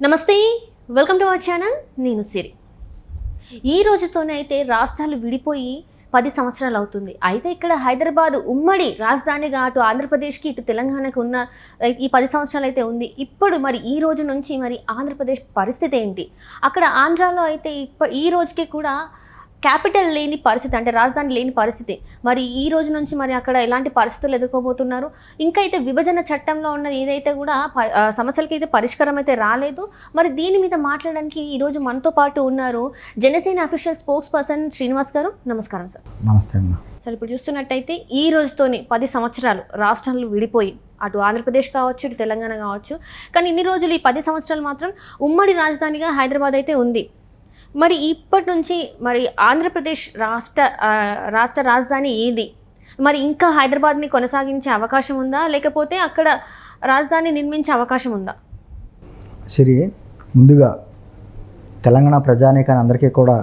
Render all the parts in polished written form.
నమస్తే, welcome to our channel. నేను సిరి. ఈ రోజుతోనే అయితే రాష్ట్రాలు విడిపోయి 10 సంవత్సరాలు అవుతుంది. అయితే ఇక్కడ హైదరాబాద్ ఉమ్మడి రాజధానిగా అటు ఆంధ్రప్రదేశ్కి ఇటు తెలంగాణకు ఉన్న ఈ 10 సంవత్సరాలు అయితే ఉంది. ఇప్పుడు మరి ఈ రోజు నుంచి మరి ఆంధ్రప్రదేశ్ పరిస్థితి ఏంటి? అక్కడ ఆంధ్రాలో అయితే ఈ రోజుకి కూడా క్యాపిటల్ లేని పరిస్థితి, అంటే రాజధాని లేని పరిస్థితి. మరి ఈ రోజు నుంచి మరి అక్కడ ఎలాంటి పరిస్థితులు ఎదుర్కోబోతున్నారు? ఇంకా అయితే విభజన చట్టంలో ఉన్న ఏదైతే కూడా సమస్యలకి అయితే పరిష్కారం అయితే రాలేదు. మరి దీని మీద మాట్లాడడానికి ఈరోజు మనతో పాటు ఉన్నారు Janasena official spokes person Srinivas గారు. నమస్కారం సార్. నమస్తే అన్న. సార్, ఇప్పుడు చూస్తున్నట్టయితే ఈ రోజుతోనే 10 సంవత్సరాలు రాష్ట్రాలు విడిపోయి, అటు ఆంధ్రప్రదేశ్ కావచ్చు, ఇటు తెలంగాణ కావచ్చు. కానీ ఇన్ని రోజులు ఈ 10 సంవత్సరాలు మాత్రం ఉమ్మడి రాజధానిగా హైదరాబాద్ అయితే ఉంది. మరి ఇప్పటి నుంచి మరి ఆంధ్రప్రదేశ్ రాష్ట్ర రాజధాని ఏది? మరి ఇంకా హైదరాబాద్ని కొనసాగించే అవకాశం ఉందా, లేకపోతే అక్కడ రాజధాని నిర్మించే అవకాశం ఉందా? సరే, ముందుగా తెలంగాణ ప్రజానీకాన్ని అందరికీ కూడా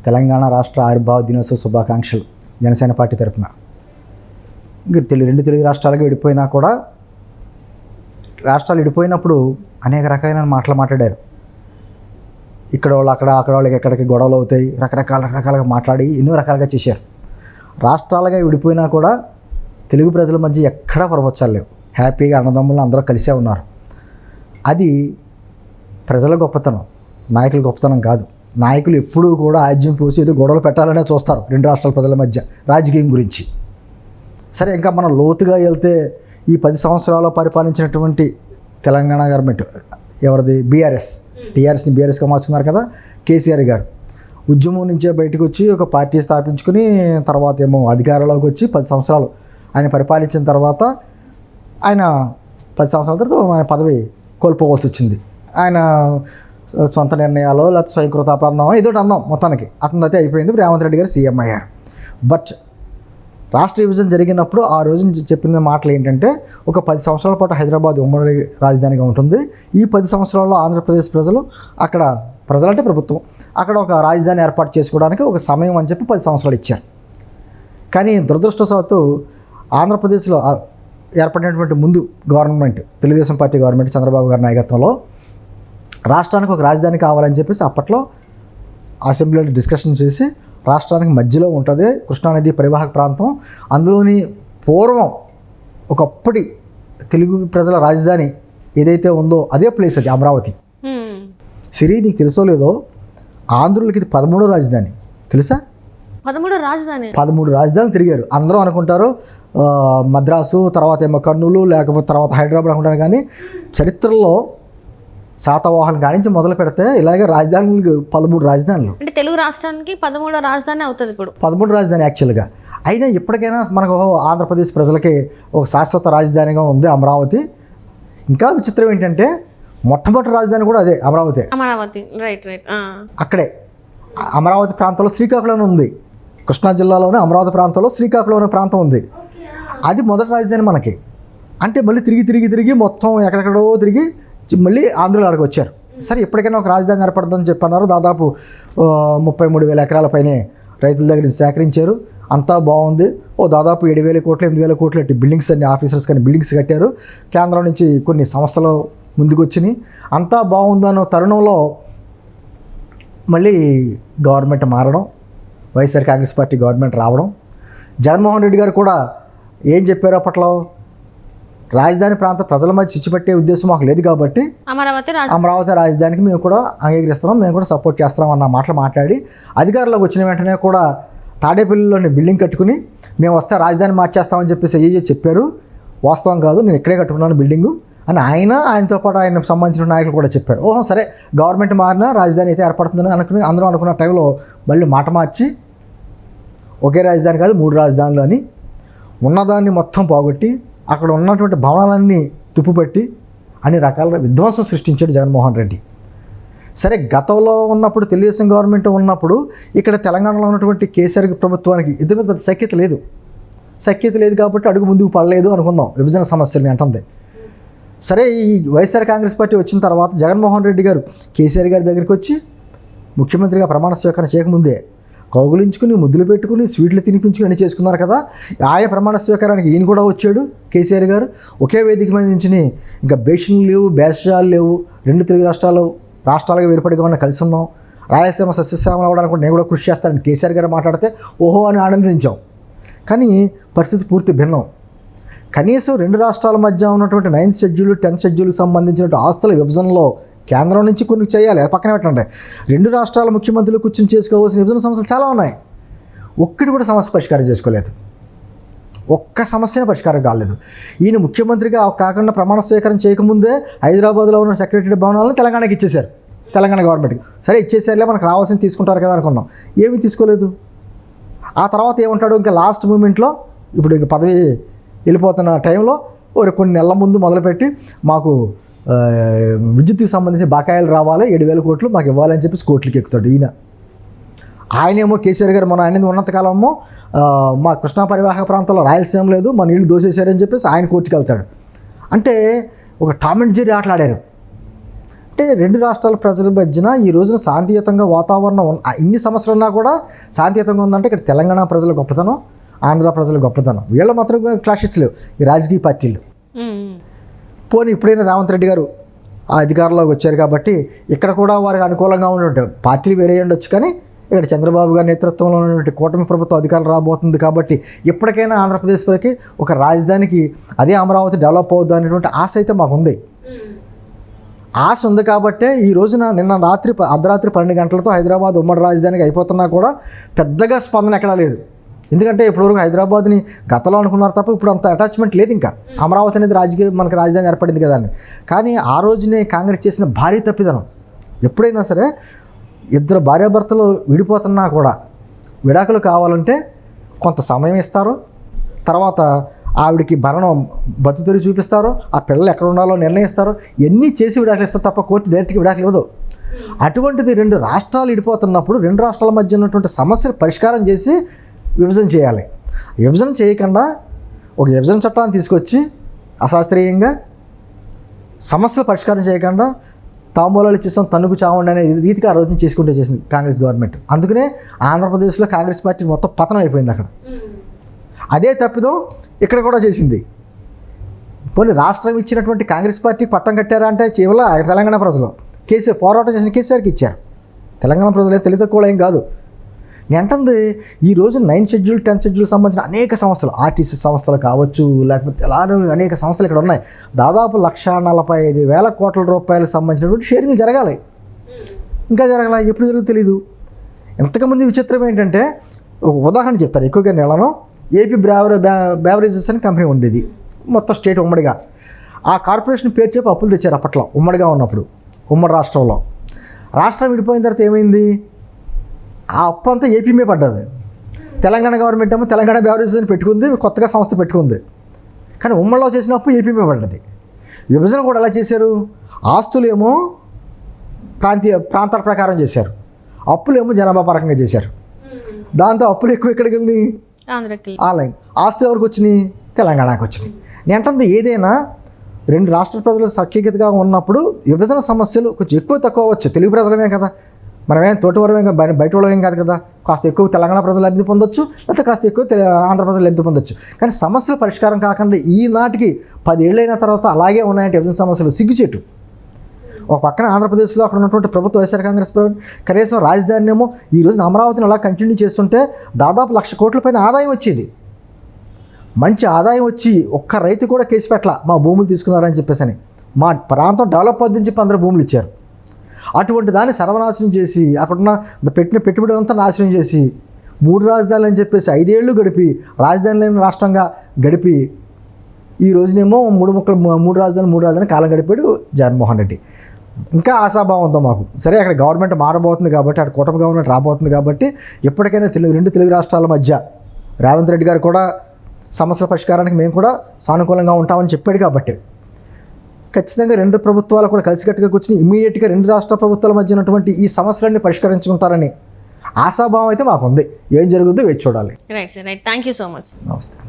తెలంగాణ రాష్ట్ర ఆవిర్భావ దినోత్సవ శుభాకాంక్షలు జనసేన పార్టీ తరఫున. ఇంకా రెండు తెలుగు రాష్ట్రాలుగా విడిపోయినా కూడా రాష్ట్రాలు విడిపోయినప్పుడు అనేక రకాలైన మాటలు మాట్లాడారు. ఇక్కడ వాళ్ళు అక్కడ వాళ్ళకి ఎక్కడికి గొడవలు అవుతాయి, రకరకాలుగా మాట్లాడి ఎన్నో రకాలుగా చేశారు. రాష్ట్రాలుగా విడిపోయినా కూడా తెలుగు ప్రజల మధ్య ఎక్కడా పొరపచ్చాలు లేవు. హ్యాపీగా అన్నదమ్ములు అందరూ కలిసే ఉన్నారు. అది ప్రజల గొప్పతనం, నాయకుల గొప్పతనం కాదు. నాయకులు ఎప్పుడూ కూడా ఆజ్యం పోసి ఏదో గొడవలు పెట్టాలనే చూస్తారు రెండు రాష్ట్రాల ప్రజల మధ్య రాజకీయం గురించి. సరే, ఇంకా మనం లోతుగా వెళ్తే ఈ 10 సంవత్సరాలు పరిపాలించినటువంటి తెలంగాణ గవర్నమెంట్ ఎవరిది? టీఆర్ఎస్ని బీఆర్ఎస్గా మార్చున్నారు కదా కేసీఆర్ గారు. ఉద్యమం నుంచే బయటకు వచ్చి ఒక పార్టీ స్థాపించుకుని తర్వాత ఏమో అధికారంలోకి వచ్చి 10 సంవత్సరాలు ఆయన పరిపాలించిన తర్వాత ఆయన 10 సంవత్సరాల తర్వాత ఆయన పదవి కోల్పోవాల్సి వచ్చింది. ఆయన సొంత నిర్ణయాలు లేకపోతే స్వయంకృత అపరాధం ఏదో అందాం, మొత్తానికి అతని అయితే అయిపోయింది. రేవంత్ రెడ్డి గారు సీఎం అయ్యారు. బట్ రాష్ట్ర విభజన జరిగినప్పుడు ఆ రోజు చెప్పిన మాటలు ఏంటంటే, ఒక 10 సంవత్సరాల పాటు హైదరాబాద్ ఉమ్మడి రాజధానిగా ఉంటుంది. ఈ 10 సంవత్సరాల్లో ఆంధ్రప్రదేశ్ ప్రజలు, అక్కడ ప్రజలంటే ప్రభుత్వం, అక్కడ ఒక రాజధాని ఏర్పాటు చేసుకోవడానికి ఒక సమయం అని చెప్పి 10 సంవత్సరాలు ఇచ్చారు. కానీ దురదృష్టవశాత్తు ఆంధ్రప్రదేశ్లో ఏర్పడినటువంటి ముందు government, Telugu Desam party government Chandrababu గారి నాయకత్వంలో రాష్ట్రానికి ఒక రాజధాని కావాలని చెప్పేసి అప్పట్లో అసెంబ్లీలో డిస్కషన్ చేసి, రాష్ట్రానికి మధ్యలో ఉంటుంది కృష్ణానది పరివాహక ప్రాంతం, అందులోని పూర్వం ఒకప్పటి తెలుగు ప్రజల రాజధాని ఏదైతే ఉందో అదే ప్లేస్ అది అమరావతి. సిరి, నీకు తెలుసో లేదో ఆంధ్రులకి ఇది 13వ రాజధాని, తెలుసా? 13 రాజధానులు తిరిగారు. అందరూ అనుకుంటారు మద్రాసు, తర్వాత ఏమో కర్నూలు, లేకపోతే తర్వాత హైదరాబాద్ అనుకుంటారు. కానీ చరిత్రలో శాతవాహనం కానించి మొదలు పెడితే ఇలాగే రాజధానులు 13 రాజధానులు. అంటే తెలుగు రాష్ట్రానికి 13వ రాజధాని అవుతుంది ఇప్పుడు. 13 రాజధాని యాక్చువల్గా. అయినా ఇప్పటికైనా మనకు ఆంధ్రప్రదేశ్ ప్రజలకి ఒక శాశ్వత రాజధానిగా ఉంది అమరావతి. ఇంకా విచిత్రం ఏంటంటే మొట్టమొదటి రాజధాని కూడా అదే అమరావతి. రైట్. అక్కడే అమరావతి ప్రాంతంలో శ్రీకాకుళం ఉంది. కృష్ణా జిల్లాలోనే అమరావతి ప్రాంతంలో శ్రీకాకుళం అనే ప్రాంతం ఉంది. అది మొదటి రాజధాని మనకి. అంటే మళ్ళీ తిరిగి మొత్తం ఎక్కడెక్కడో తిరిగి మళ్ళీ ఆంధ్రలో అక్కడికి వచ్చారు. సరే, ఎప్పటికైనా ఒక రాజధాని ఏర్పడుతుందని చెప్పన్నారు. దాదాపు 33,000 ఎకరాల పైనే రైతుల దగ్గర నుంచి సేకరించారు. అంతా బాగుంది. దాదాపు 7,000 కోట్లు 8,000 కోట్లు బిల్డింగ్స్ అన్ని ఆఫీసర్స్ కానీ బిల్డింగ్స్ కట్టారు. కేంద్రం నుంచి కొన్ని సంస్థలు ముందుకు వచ్చినాయి. అంతా బాగుందన్న తరుణంలో మళ్ళీ గవర్నమెంట్ మారడం, వైఎస్ఆర్ కాంగ్రెస్ పార్టీ గవర్నమెంట్ రావడం, జగన్మోహన్ రెడ్డి గారు కూడా ఏం చెప్పారు అప్పట్లో, రాజధాని ప్రాంత ప్రజల మధ్య చిచ్చుపెట్టే ఉద్దేశం మాకు లేదు కాబట్టి అమరావతి రాజధానికి మేము కూడా అంగీకరిస్తున్నాం, మేము కూడా సపోర్ట్ చేస్తున్నాం అన్న మాటలు మాట్లాడి అధికారంలోకి వచ్చిన వెంటనే కూడా తాడేపల్లిలోని బిల్డింగ్ కట్టుకుని మేము వస్తే రాజధాని మార్చేస్తామని చెప్పేసి చెప్పారు. వాస్తవం కాదు, నేను ఇక్కడే కట్టుకున్నాను బిల్డింగు అని ఆయనతో పాటు ఆయనకు సంబంధించిన నాయకులు కూడా చెప్పారు. సరే, గవర్నమెంట్ మారినా రాజధాని అయితే ఏర్పడుతుందని అందరూ అనుకున్న టైంలో మళ్ళీ మాట మార్చి ఒకే రాజధాని కాదు 3 రాజధానులు అని ఉన్నదాన్ని మొత్తం పోగొట్టి అక్కడ ఉన్నటువంటి భవనాలన్నీ తుప్పుపట్టి అన్ని రకాల విధ్వంసం సృష్టించాడు జగన్మోహన్ రెడ్డి. సరే, గతంలో ఉన్నప్పుడు తెలుగుదేశం గవర్నమెంట్ ఉన్నప్పుడు ఇక్కడ తెలంగాణలో ఉన్నటువంటి కేసీఆర్ ప్రభుత్వానికి ఇద్దరి మీద పెద్ద సఖ్యత లేదు కాబట్టి అడుగు ముందుకు పడలేదు అనుకుందాం, విభజన సమస్యల్ని అంటుంది. సరే, ఈ వైఎస్ఆర్ కాంగ్రెస్ పార్టీ వచ్చిన తర్వాత జగన్మోహన్ రెడ్డి గారు కేసీఆర్ గారి దగ్గరికి వచ్చి ముఖ్యమంత్రిగా ప్రమాణ స్వీకారం చేయకముందే కౌగులించుకుని ముద్దులు పెట్టుకుని స్వీట్లు తినిపించుకుని అన్ని చేసుకున్నారు కదా. ఆయన ప్రమాణ స్వీకారానికి ఈయన కూడా వచ్చాడు కేసీఆర్ గారు. ఒకే వేదిక మీద నుంచి ఇంకా బేషన్లు లేవు, బేషాలు లేవు. 2 తెలుగు రాష్ట్రాలుగా వేరుపడిగా ఉన్న కలిసి ఉన్నాం, రాయలసీమ సస్యశ్యామలు అవ్వడానికి నేను కూడా కృషి చేస్తానని కేసీఆర్ గారు మాట్లాడితే ఓహో అని ఆనందించాం. కానీ పరిస్థితి పూర్తి భిన్నం. కనీసం 2 రాష్ట్రాల మధ్య ఉన్నటువంటి 9th షెడ్యూల్ 10th షెడ్యూల్కి సంబంధించిన ఆస్తుల విభజనలో కేంద్రం నుంచి కొన్ని చేయాలి, అది పక్కన పెట్టండి. 2 రాష్ట్రాల ముఖ్యమంత్రులు కూర్చొని చేసుకోవాల్సిన విభజన సమస్యలు చాలా ఉన్నాయి. ఒక్కటి కూడా సమస్య పరిష్కారం చేసుకోలేదు. ఒక్క సమస్యను పరిష్కారం కాలేదు. ఈయన ముఖ్యమంత్రిగా కాకుండా ప్రమాణ స్వీకారం చేయకముందే హైదరాబాద్లో ఉన్న సెక్రటరీ భవనాలను తెలంగాణకి ఇచ్చేశారు, తెలంగాణ గవర్నమెంట్కి. సరే ఇచ్చేసారులే, మనకు రావాల్సింది తీసుకుంటారు కదా అనుకున్నాం. ఏమీ తీసుకోలేదు. ఆ తర్వాత ఏమంటాడు, ఇంకా లాస్ట్ మూమెంట్లో ఇప్పుడు ఇంక పదవి వెళ్ళిపోతున్న టైంలో కొన్ని నెలల ముందు మొదలుపెట్టి మాకు విద్యుత్కి సంబంధించి బకాయిలు రావాలి, 7,000 కోట్లు మాకు ఇవ్వాలని చెప్పేసి కోర్టులకు ఎక్కుతాడు ఈయన. ఆయనేమో కేసీఆర్ గారు మన ఆయన ఉన్నంతకాలమో మా కృష్ణా పరివాహక ప్రాంతంలో రాయలసీమ లేదు, మా నీళ్లు దోసేశారని చెప్పేసి ఆయన కోర్టుకు వెళ్తాడు. అంటే ఒక టామ్ అండ్ జెర్రీ ఆటలాడారు. అంటే 2 రాష్ట్రాల ప్రజల మధ్యన ఈ రోజున శాంతియుతంగా వాతావరణం ఇన్ని సమస్యలు ఉన్నా కూడా శాంతియుతంగా ఉందంటే ఇక్కడ తెలంగాణ ప్రజల గొప్పతనం, ఆంధ్ర ప్రజల గొప్పతనం. వీళ్ళ మాత్రం క్లాషెస్ లేవు ఈ రాజకీయ పార్టీలు. పోనీ ఇప్పుడైనా రేవంత్ రెడ్డి గారు ఆ అధికారంలోకి వచ్చారు కాబట్టి ఇక్కడ కూడా వారికి అనుకూలంగా ఉండి పార్టీలు వేరే ఉండొచ్చు, కానీ ఇక్కడ చంద్రబాబు గారి నేతృత్వంలో ఉన్నటువంటి కూటమి ప్రభుత్వం అధికారం రాబోతుంది కాబట్టి ఇప్పటికైనా ఆంధ్రప్రదేశ్లోకి ఒక రాజధానికి అదే అమరావతి డెవలప్ అవుద్ది అనేటువంటి ఆశ అయితే మాకు ఉంది. ఆశ ఉంది కాబట్టే ఈ రోజున నిన్న అర్ధరాత్రి 12 గంటలతో హైదరాబాద్ ఉమ్మడి రాజధానికి అయిపోతున్నా కూడా పెద్దగా స్పందన ఎక్కడా లేదు. ఎందుకంటే ఇప్పటివరకు హైదరాబాద్ని గతంలో అనుకున్నారు తప్ప ఇప్పుడు అంత అటాచ్మెంట్ లేదు. ఇంకా అమరావతి అనేది మనకి రాజధాని ఏర్పడింది కదా అని. కానీ ఆ రోజునే కాంగ్రెస్ చేసిన భారీ తప్పిదనం. ఎప్పుడైనా సరే 2 భార్యాభర్తలు విడిపోతున్నా కూడా విడాకులు కావాలంటే కొంత సమయం ఇస్తారు, తర్వాత ఆవిడికి భరణం బతుతెరి చూపిస్తారు, ఆ పిల్లలు ఎక్కడ ఉండాలో నిర్ణయిస్తారు, ఎన్ని చేసి విడాకులు ఇస్తారు తప్ప కోర్టు డైరెక్ట్గా విడాకులు ఇవ్వదు. అటువంటిది 2 రాష్ట్రాలు విడిపోతున్నప్పుడు 2 రాష్ట్రాల మధ్య ఉన్నటువంటి సమస్యలు పరిష్కారం చేసి విభజన చేయాలి. విభజన చేయకుండా ఒక విభజన చట్టాన్ని తీసుకొచ్చి అశాస్త్రీయంగా సమస్యలు పరిష్కారం చేయకుండా తాంబూలాలు ఇచ్చేసాం తన్నుకు చావండి అనే రీతికి ఆ రోజున చేసుకుంటూ చేసింది కాంగ్రెస్ గవర్నమెంట్. అందుకనే ఆంధ్రప్రదేశ్లో కాంగ్రెస్ పార్టీ మొత్తం పతనం అయిపోయింది అక్కడ. అదే తప్పిదం ఇక్కడ కూడా చేసింది. పోనీ రాష్ట్రం ఇచ్చినటువంటి కాంగ్రెస్ పార్టీకి పట్టం కట్టారా అంటే కేవలం తెలంగాణ ప్రజలు కేసీఆర్ పోరాటం చేసిన కేసీఆర్కి ఇచ్చారు. తెలంగాణ ప్రజలు తెలివి తక్కువ ఏం కాదు. నేను అంటుంది ఈ రోజు 9th షెడ్యూల్ 10th షెడ్యూల్ సంబంధించిన అనేక సంస్థలు, ఆర్టీసీ సంస్థలు కావచ్చు, లేకపోతే అలానే అనేక సంస్థలు ఇక్కడ ఉన్నాయి. దాదాపు 1,45,000 కోట్ల రూపాయలకు సంబంధించినటువంటి షేరింగ్లు జరగాలి, ఇంకా జరగాల. ఎప్పుడు జరుగుతుంది తెలీదు. ఎంతకుమంది విచిత్రం ఏంటంటే ఒక ఉదాహరణ చెప్తారు. ఎక్కువగా నెలను ఏపీ బ్యావరేజెస్ అని కంపెనీ ఉండేది మొత్తం స్టేట్ ఉమ్మడిగా. ఆ కార్పొరేషన్ పేరు చెప్పి అప్పులు తెచ్చారు అప్పట్లో ఉమ్మడిగా ఉన్నప్పుడు ఉమ్మడి రాష్ట్రంలో. రాష్ట్రం విడిపోయిన తర్వాత ఏమైంది, ఆ అప్పు అంతా ఏపీ మీద పడ్డది. తెలంగాణ గవర్నమెంట్ ఏమో తెలంగాణ బ్యావరేజెస్ అని పెట్టుకుంది, కొత్తగా సంస్థ పెట్టుకుంది. కానీ ఉమ్మడిలో చేసిన అప్పు ఏపీ మీద పడ్డది. విభజన కూడా ఎలా చేశారు, ఆస్తులేమో ప్రాంతాల ప్రకారం చేశారు, అప్పులేమో జనాభా పరంగా చేశారు. దాంతో అప్పులు ఎక్కువ ఎక్కడికి వెళ్ళినాయి, ఆన్లైన్. ఆస్తులు ఎవరికి వచ్చినాయి, తెలంగాణకు వచ్చినాయి. నేను అంటుంది ఏదైనా 2 రాష్ట్ర ప్రజలు సఖ్యతగా ఉన్నప్పుడు విభజన సమస్యలు కొంచెం ఎక్కువ తక్కువ అవ్వచ్చు. తెలుగు ప్రజలమే కదా, మనమేం తోటివరమే బయట వాళ్ళేం కాదు కదా. కాస్త ఎక్కువ తెలంగాణ ప్రజలు లబ్ధి పొందొచ్చు, లేకపోతే కాస్త ఎక్కువ ఆంధ్ర ప్రజలు లబ్ధి పొందొచ్చు. కానీ సమస్యలు పరిష్కారం కాకుండా ఈనాటికి 10 ఏళ్ళైన తర్వాత అలాగే ఉన్నాయంటే విభజన సమస్యలు సిగ్గుచేటు. ఒక పక్కన ఆంధ్రప్రదేశ్లో అక్కడ ఉన్నటువంటి ప్రభుత్వ వైఎస్ఆర్ కాంగ్రెస్ ప్రభుత్వం కనీసం రాజధాని ఏమో ఈ రోజున అమరావతిని అలా కంటిన్యూ చేస్తుంటే దాదాపు 1,00,000 కోట్ల పైన ఆదాయం వచ్చేది. మంచి ఆదాయం వచ్చి ఒక్క రైతు కూడా కేసు పెట్టాల మా భూములు తీసుకున్నారని చెప్పేసి అని. మా ప్రాంతం డెవలప్ అవుతుందని చెప్పి అందరూ భూములు ఇచ్చారు. అటువంటి దాన్ని సర్వనాశనం చేసి అక్కడున్న పెట్టిన పెట్టుబడి అంతా నాశనం చేసి 3 రాజధానులు అని చెప్పేసి 5 ఏళ్ళు గడిపి రాజధాని లేని రాష్ట్రంగా గడిపి ఈ రోజునేమో 3 రాజధాని కాలం గడిపాడు జగన్మోహన్ రెడ్డి. ఇంకా ఆశాభావంతో మాకు సరే అక్కడ గవర్నమెంట్ మారబోతుంది కాబట్టి, అక్కడ కూటమి గవర్నమెంట్ రాబోతుంది కాబట్టి ఎప్పటికైనా 2 తెలుగు రాష్ట్రాల మధ్య రేవంత్ రెడ్డి గారు కూడా సమస్యల పరిష్కారానికి మేము కూడా సానుకూలంగా ఉంటామని చెప్పాడు. కాబట్టి ఖచ్చితంగా 2 ప్రభుత్వాలు కూడా కలిసికట్టుగా కూర్చుని ఇమీడియట్గా 2 రాష్ట్ర ప్రభుత్వాల మధ్య ఉన్నటువంటి ఈ సమస్యలన్నీ పరిష్కరించుకుంటారని ఆశాభావం అయితే మాకు ఉంది. ఏం జరుగుతుందో వేచి చూడాలి. Right sir, right. Thank you so much. నమస్తే.